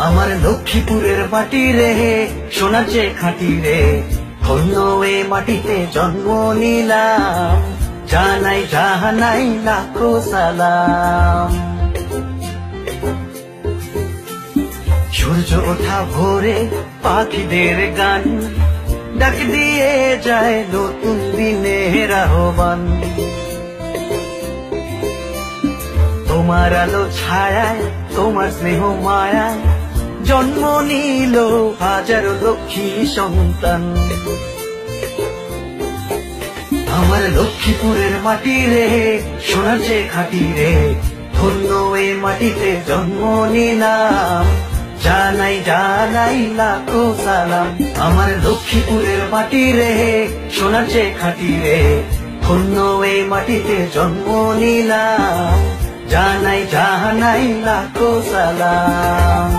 আমার লক্ষ্মীপুরের মাটি রে, সোনার যে খাঁটি রে, ধন্য এ মাটিতে জন্ম নিলাম, জানাই জাহানাই লাখো সালাম। সূর্য ওঠা ভোরে পাখিদের গান, ডাক দিয়ে যায় নতুন দিনের আহ্বান। তোমার আলো ছায়ায়, তোমার স্নেহ মায়ায় জন্ম নিল হাজারো লক্ষ্মী সন্তান। আমার লক্ষ্মীপুরের মাটি রে, সোনার যে খাঁটি রে, ধন্য এ মাটিতে জন্ম নিলাম, জানাই জানাই লাখো সালাম। আমার লক্ষ্মীপুরের মাটি রে, সোনার যে খাঁটি রে, ধন্য এ মাটিতে জন্ম নিলাম, জানাই জানাই লাখো সালাম।